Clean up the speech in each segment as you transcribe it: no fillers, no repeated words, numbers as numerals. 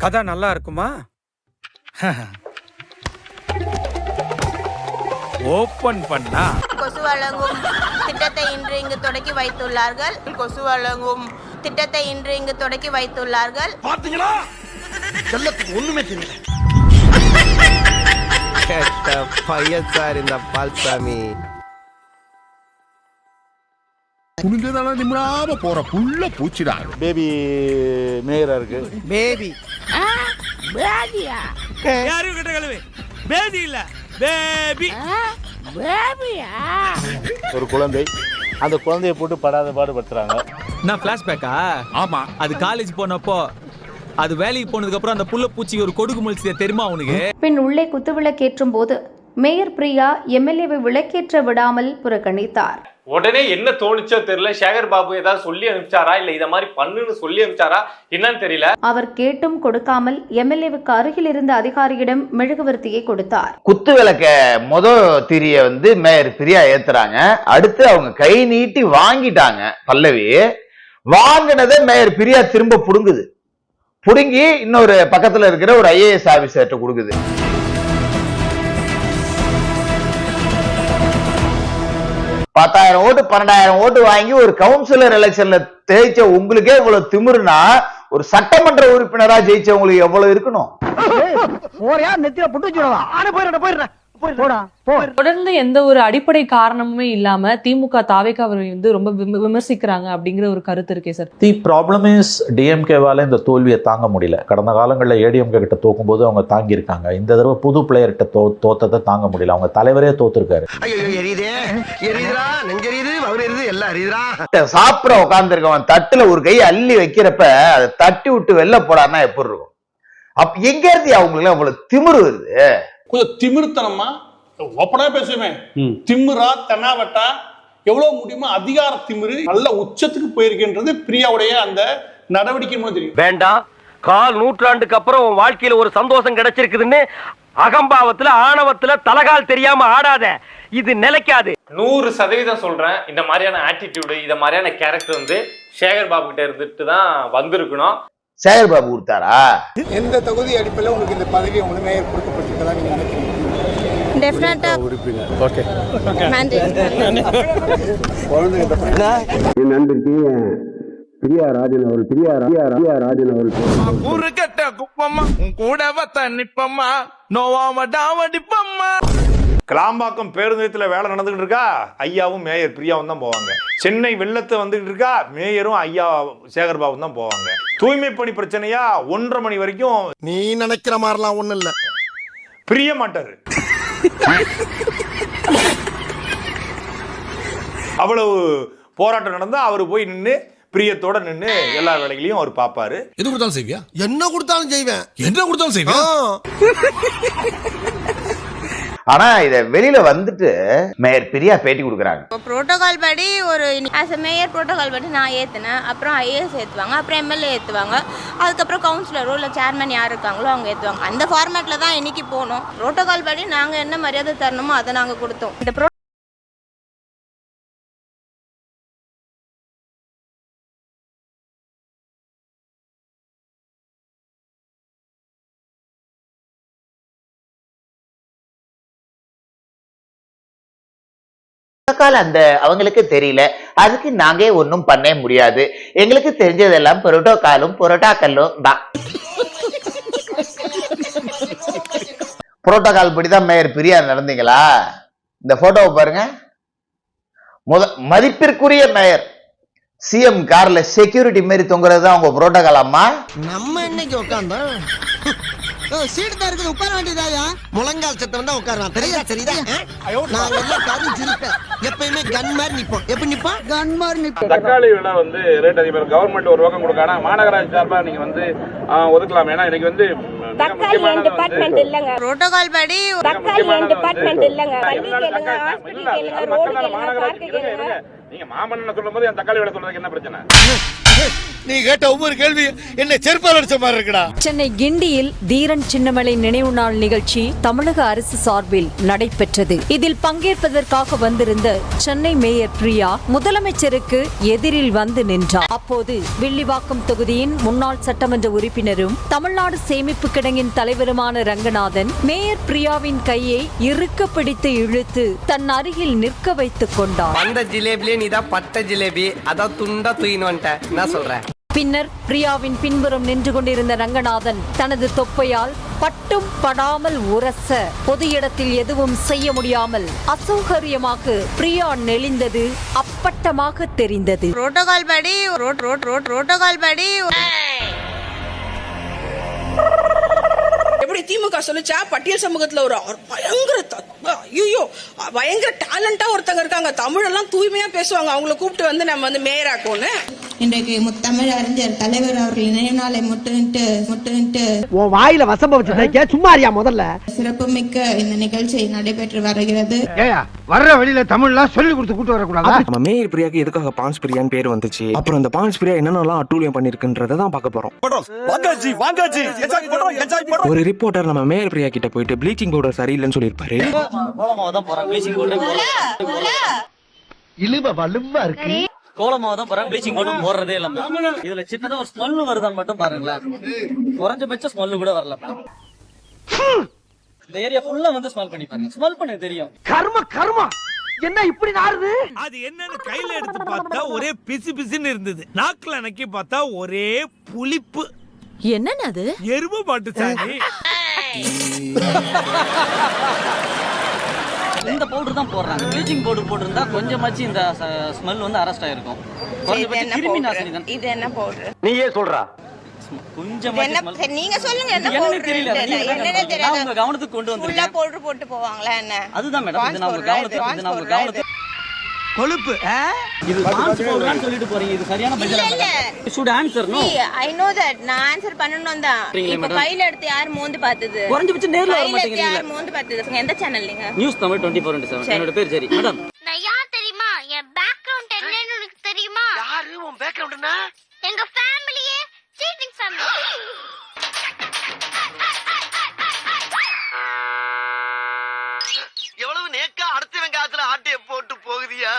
கதை நல்லா இருக்குமா? ஓபன் பண்ணா கொசு வழங்கும் திட்டத்தை இன்று இங்கு தொடக்கி வைத்துள்ளார்கள். கொசு வழங்கும் திட்டத்தை இன்று இங்கு தொடக்கி வைத்துள்ளார்கள். பாத்தீங்களா? செல்லத்துக்கு ஒண்ணுமே தெரியல. கேட்ட பையன் சார் இந்த பால்சாமி. குனிஞ்சதால நிம்மராம போற புள்ள பூச்சிடா. பேபி மேயரா இருக்கு. பேபி பேபியா? யாரும் கிட்ட கழுவு. பேபி இல்ல, பேபி. பேபியா? ஒரு குழந்தை, அந்த குழந்தையை போட்டு படாத பாடுபடுத்துறாங்க. நான் பிளாஷ்பேக்கா? ஆமா, அது காலேஜ் போனப்போ, அது வேலைக்கு போனதுக்கு அப்புறம் அந்த புள்ள பூச்சிக்கு ஒரு கொடுக்கு முழிச்சதே தெரியுமா அவனுக்கு? பின் உள்ளே குத்துவிளக்கேற்றும் போது மேயர் பிரியா எம்எல்ஏவை விளக்கேற்ற விடாமல் புறக்கணித்தார். உடனே என்ன தோணுச்சோ தெரியல, சேகர் பாபு ஏதாவது சொல்லி அனுப்பிச்சாரா இல்ல இத மாதிரி பண்ணுன்னு சொல்லி அனுப்பிச்சாரா என்னன்னு தெரியல. அவர் கேட்டும் கொடுக்காமல் எம்எல்ஏவுக்கு அருகில் இருந்த அதிகாரியிடம் மெழுகுவர்த்தியை கொடுத்தார். குத்து விளக்க திரிய மேயர் பிரியா ஏத்துறாங்க. அடுத்து அவங்க கை நீட்டி வாங்கிட்டாங்க. பல்லவி வாங்கினதை மேயர் பிரியா திரும்ப புடுங்குது. புடுங்கி இன்னொரு பக்கத்துல இருக்கிற ஒரு ஐஏஎஸ் ஆபீசர்கிட்ட கொடுக்குது. $10,000 ஓட்டு 12,000 ஓட்டு வாங்கி ஒரு கவுன்சிலர் எலெக்ஷன்ல ஜெயிச்ச உங்களுக்கே இவ்வளவு திமிருனா, ஒரு சட்டமன்ற உறுப்பினரா ஜெயிச்சவங்களுக்கு எவ்வளவு இருக்கணும்? தொடர்ந்து எந்த ஒரு அடிப்படை காரணமுமே இல்லாம திமுக தாவேக்காவை ரொம்ப விமர்சிக்கிறாங்க அப்படிங்கிற ஒரு கருத்து இருக்கே சார். தி ப்ராப்ளம் இஸ் டிஎம்கேவால இந்த தோல்வியை தாங்க முடியல. கடந்த காலங்களில் ஏடிஎம்கே கிட்ட தோக்கும் போது அவங்க தாங்கி இருக்காங்க. இந்த தடவை புது பிளேயர்கிட்ட தோத்தத்தை தாங்க முடியல. அவங்க தலைவரே தோத்துருக்காரு. சாப்பிட உட்கார்ந்து இருக்கவன் தட்டுல ஒரு கை அள்ளி வைக்கிறப்ப அதை தட்டி விட்டு வெளில போடாம எப்படி இருக்கும்? அப்ப எங்க இருந்து அவங்களுக்கு அவ்வளவு திமிரு வருது? கொஞ்சம் திமிர்த்தனமா ஒப்பனா பேசுவேன். திமிரா தென்னாவட்டா எவ்வளவு முடியுமோ அதிகார திமிரு நல்ல உச்சத்துக்கு போயிருக்கின்றது பிரியாவுடைய அந்த நடவடிக்கை மூலம் தெரியும். வேண்டாம், கால் நூற்றாண்டுக்கு அப்புறம் உன் வாழ்க்கையில ஒரு சந்தோஷம் கிடைச்சிருக்குதுன்னு அகம்பாவத்துல ஆணவத்துல தலகால் தெரியாம ஆடாத. இது நிலைக்காது. 100% சொல்றேன். இந்த மாதிரியான ஆட்டிடியூடு, இந்த மாதிரியான கேரக்டர் சேகர் பாபு கிட்ட இருந்துட்டு தான் வந்திருக்கணும். சேகர் பாபு கொடுத்தாரா? எந்த தகுதி அடிப்படையில் உங்களுக்கு இந்த பதவி உங்களுக்கு மேயர் கொடுக்கப்பட்டிருக்கதா நீங்க நினைக்கிறீங்க? டெஃபினட்டா உறுப்பினர். ஓகே. நன்றி. என் நண்பருக்கு பிரியா ராஜன் அவர்கள் ஊரு கட்ட குப்பம்மா உன் கூட வத்த நிப்பம்மா நோவாம டாவடிப்பம்மா. கிளாம்பாக்கம் பேருந்து நிலையத்தில் வேலை நடந்துகிட்டு இருக்கா, ஐயாவும் மேயர் பிரியாவும் தான் போவாங்க. சென்னை வெள்ளத்தை வந்துகிட்டு இருக்கா, மேயரும் ஐயா சேகர் பாபு தான் போவாங்க. தூய்மை பணி பிரச்சனையா 1:30 மணி வரைக்கும் நீ நினைக்கிற மாதிரிலாம் ஒண்ணு இல்ல. பிரிய மாட்டாரு. அவ்வளவு போராட்டம் நடந்தா அவரு போய் நின்று பிரியத்தோட நின்று எல்லா வேலைகளையும் அவர் பாப்பாரு. எது கொடுத்தாலும் செய்வியா? என்ன கொடுத்தாலும் செய்வேன். என்ன கொடுத்தாலும் செய்வேன். ஆனா இத வெளியில வந்துட்டு மேயர் பிரியா பேட்டி கொடுக்குறாங்க. புரோட்டோகால் படி ஒரு மேயர் புரோட்டோகால் படி நான் ஏத்துனேன். அப்புறம் ஐஏஎஸ் ஏத்துவாங்க, அப்புறம் எம்எல்ஏ ஏத்துவாங்க, அதுக்கப்புறம் கவுன்சிலரோ இல்ல சேர்மன் யார் இருக்காங்களோ அவங்க ஏத்துவாங்க. அந்த ஃபார்மேட்ல தான் இன்னைக்கு போனோம். புரோட்டோகால் படி நாங்க என்ன மரியாதை தரணுமோ அதை நாங்க கொடுத்தோம். இந்த அந்த அவங்களுக்கு தெரியல, அதுக்கு நாங்க ஒன்னும் பண்ண முடியாது. எங்களுக்கு தெரிஞ்சதெல்லாம் புரோட்டோகாலும் தான். புரோட்டோகால் படிதான் மேயர் பிரியா நடந்தீங்களா? இந்த போட்டோவை பாருங்க. மதிப்பிற்குரிய மேயர் சிஎம் கார்ல செக்யூரிட்டி மாதிரி தொங்குறது தான் உங்க புரோட்டோகால். அம்மா நம்ம இன்னைக்கு உட்கார்ந்தோம். சீட் தான் இருக்குது, உட்கார வேண்டியதாயா? முழங்கால் சத்தம் தான் உட்காரலாம். தெரியா? சரிதா? நான் எல்லாம் காதும் சிரிப்பேன். எப்பயுமே கன் மாதிரி நிப்போம். எப்படி நிப்போம்? கன் மாதிரி நிப்போம். தக்காளி விலை ரேட் அதிகம். கவர்மெண்ட் ஒரு பக்கம் கொடுக்கானா மாநகராட்சி சார்பா நீங்க ஒதுக்கலாம். ஏன்னா இன்னைக்கு புரோட்டோகால் படி மாநகராட்சி நீங்க மாமன் சொல்லும் போது என் தக்காளி விலை சொல்றதுக்கு என்ன பிரச்சனை? நீ கேட்ட ஒவ்வொரு கேள்வி என்ன செருப்பால் அடிச்ச மாதிரி இருக்குடா. சென்னை கிண்டியில் தீரன் சின்னமலை நினைவு நாள் நிகழ்ச்சி தமிழக அரசு சார்பில் நடைபெற்றது. இதில் பங்கேற்பதற்காக வந்திருந்த சென்னை மேயர் பிரியா முதலமைச்சருக்கு எதிரில் வந்து நின்றார். அப்போது வில்லிவாக்கம் தொகுதியின் முன்னாள் சட்டமன்ற உறுப்பினரும் தமிழ்நாடு சேமிப்பு கிடங்கின் தலைவருமான ரங்கநாதன் மேயர் பிரியாவின் கையை இறுக்க பிடித்து இழுத்து தன் அருகில் நிற்க வைத்துக் கொண்டார். அந்த ஜிலேபிலே நீதான் பட்ட ஜிலேபி, அதான் துண்டா தூயின்னு வந்துட்ட. என்ன சொல்ற? பின்னர் பிரியாவின் பின்புறம் நின்று கொண்டிருந்த ரங்கநாதன் தனது தொப்பையால் பட்டும் படாமல் உரச பொது இடத்தில் எதுவும் செய்ய முடியாமல் அசௌகரியமாக பிரியா நெளிந்தது அப்பட்டமாக தெரிந்தது. புரோட்டோகால் படி புரோட்டோகால் படி எப்படி திமுக சொல்லுச்சா பட்டியல் சமூகத்துல ஒரு பயங்கர டேலண்டா ஒருத்தங்க இருக்காங்க, தமிழெல்லாம் தூய்மையா பேசுவாங்க, அவங்கள கூப்பிட்டு வந்து நம்ம வந்து மேயராக்கோன்னு. இன்றைக்கு முத்தமிழ் அறிஞர் தலைவர் அவர்களின் நினைவு நாளை முட்டு உன் வாயில வசம்ப வச்சு சும்மா அறியா முதல்ல. சிறப்புமிக்க இந்த நிகழ்ச்சி நடைபெற்று வருகிறது. வர்ற வழியில தமிழ்லாம் சொல்லி கொடுத்து கூட்டு வரக்கூடாது. நம்ம மேயர் பிரியாக்கு எதுக்காக பான்ஸ் பிரியான்னு பேர் வந்துச்சு, அப்புறம் அந்த பான்ஸ் பிரியா என்னென்னலாம் அட்டூழியம் பண்ணிருக்குன்றத தான் பார்க்க போறோம். ஒரு ரிப்போர்ட்டர் நம்ம மேயர் பிரியா கிட்ட போயிட்டு ப்ளீச்சிங் பவுடர் சரியில்லைன்னு சொல்லியிருப்பாரு. இழுவ வலுவா இருக்கு. கோலமாவ தான் போறாங்க, ப்ளீச்சிங் பவுடர் போடுறதே இல்ல. இதுல சின்னதா ஒரு ஸ்மெல் வருதான்னு மட்டும் பாருங்களேன். குறைஞ்சபட்ச ஸ்மெல் கூட வரல. இந்த ஏரியா ஃபுல்லா வந்து ஸ்மெல் பண்ணி பாருங்க, ஸ்மெல் பண்ண தெரியும். கர்மா என்ன இப்படி நாறுது? அது என்னன்னு கையில எடுத்து பார்த்தா ஒரே பிசு பிசுன்னு இருந்தது. நாக்குல நக்கி பார்த்தா ஒரே புளிப்பு. என்னன்னு அது? எருமை மாட்டு சாணி. இந்த பவுடர் தான் போடுறாங்க. ப்ளீச்சிங் பவுடர் போட்டிருந்தா கொஞ்சமாச்சு இந்த ஸ்மெல் வந்து அரெஸ்ட் ஆயிருக்கும். கொஞ்சம் கிருமி நாசினி தான். இது என்ன பவுடர்? நீயே சொல்றா. கொஞ்சமாச்சு ஸ்மெல். நீங்க சொல்லுங்க என்ன பவுடர்? தெரியல. என்னன்னு தெரியாது. உங்க கவனத்துக்கு கொண்டு வந்திருக்கேன். ஃபுல்லா பவுடர் போட்டு போவாங்களா என்ன? அதுதான் மேடம், இது நம்ம கவனத்துக்கு கொழுப்பு. இது பான்ஸ் பவுடர்னு சொல்லிட்டு போறீங்க. இது சரியான பதிலா madam? should answer no. I know that. நான் ஆன்சர் பண்ணனும் தான். இப்ப ஃபைல் எடுத்து யார் மோந்து பார்த்தது? குறைஞ்சபட்சம் நேர்ல வர மாட்டீங்க. யார் மோந்து பார்த்தது? எந்த சேனல் நீங்க? நியூஸ் தமிழ் 24/7. என்னோட பேர் சரி மேடம். நான் யார் தெரியுமா? என் பேக்ரவுண்ட் என்னன்னு உங்களுக்கு தெரியுமா? யாரு உன் பேக்ரவுண்ட்னா? எங்க ஃபேமிலியே சீட்டிங் ஃபேமிலி. எவ்வளவு நேக்கா அடுத்தவன் காத்துல ஆட்டைய போட்டு போகுதியா?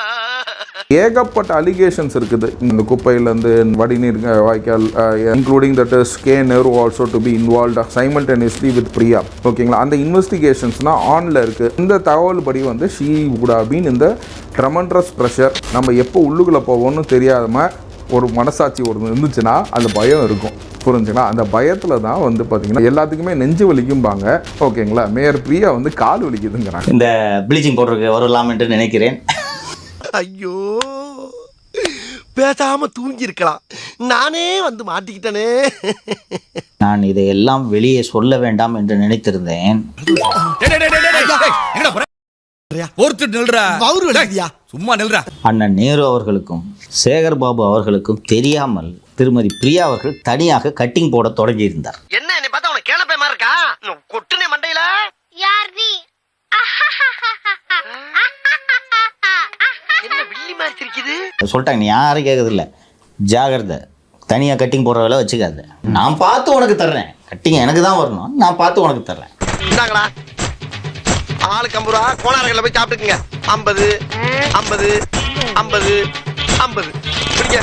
ஏகப்பட்ட அலிகேஷன்ஸ் இருக்குது. இந்த குப்பையிலேருந்து வடிநீர் வாய்க்கால் including that is KNR also to be involved simultaneously with Priya. ஓகேங்களா, அந்த இன்வெஸ்டிகேஷன்ஸ்னால் ஆனில் இருக்குது. இந்த தகவல் படி வந்து ஷீ வுட் ஹவ் பீன் இந்த ட்ரெமண்டஸ் ப்ரெஷர். நம்ம எப்போ உள்ளுக்குள்ளே போவோம்னு தெரியாமல் ஒரு மனசாட்சி ஒரு இருந்துச்சுன்னா அந்த பயம் இருக்கும். புரிஞ்சுங்களா? அந்த பயத்தில் தான் வந்து பார்த்தீங்கன்னா எல்லாத்துக்குமே நெஞ்சு வலிக்கும்பாங்க. ஓகேங்களா, மேயர் பிரியா வந்து கால் வலிக்குதுங்கிறாங்க. இந்த ப்ளீச்சிங் பவுடருக்கு வரலாம் என்று நினைக்கிறேன். ஐயோ, பேசாம தூங்கி இருக்கலாம். நானே வந்து மாட்டிக்கிட்டனே. நான் இதையெல்லாம் வெளியே சொல்ல வேண்டாம் என்று நினைத்திருந்தேன். சும்மா நில்றா. அண்ணன் நேரு அவர்களுக்கும் சேகர் பாபு அவர்களுக்கும் தெரியாமல் திருமதி பிரியா அவர்கள் தனியாக கட்டிங் போட தொடங்கி இருந்தார். என்ன என்னை பார்த்தா உனக்கு கேளப்பை மாதிரி இருக்கா? கொட்டுனே மண்டையில. யார் நீ? என்ன வில்லி மாதிரி சிரிக்குது? சொல்லிட்டாங்க, நீ யாரும் கேட்கறது இல்லை, ஜாகிரதை, தனியாக கட்டிங் போடுற வேலை வச்சுக்காது. நான் பார்த்து உனக்கு தர்றேன். கட்டிங் எனக்கு தான் வரணும், நான் பார்த்து உனக்கு தர்றேன். இந்தாங்களா, ஆளுக்கு 50 ரூபா கோணார்களில் போய் சாப்பிட்டுக்குங்க. 50 50 50 50 பிடிங்க,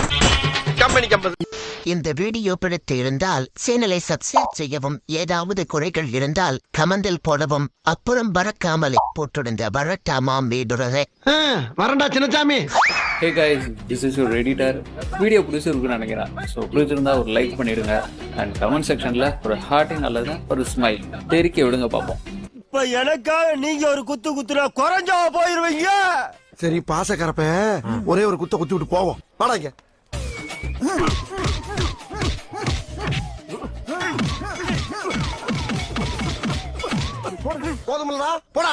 கம்பெனிக்கு 50. இந்த வீடியோ பிடித்து இருந்தால் சேனலை சப்ஸ்கிரைப் செய்யவும், ஏதாவது குறைகள் இருந்தால் கமெண்டில் போடவும், அப்புறம் பறக்காமலே போட்டிருந்த வரட்டாமாம் வீடுறதே. வரண்டா Chinnasamy. Hey guys, this is your editor. Video பிடிச்சிருக்குன்னு நினைக்கிறேன். ஸோ பிடிச்சிருந்தா ஒரு லைக் பண்ணிடுங்க அண்ட் கமெண்ட் செக்ஷனில் ஒரு ஹார்ட்டிங் அல்லது ஒரு ஸ்மைல் தெரிக்க விடுங்க பார்ப்போம். இப்ப எனக்காக நீங்க ஒரு குத்து குத்துனா குறைஞ்சா போயிருவீங்க. சரி பாசக்கரப்ப ஒரே ஒரு குத்த குத்தி விட்டு போவோம். வாடாங்க. போதுமில்லடா, போடா.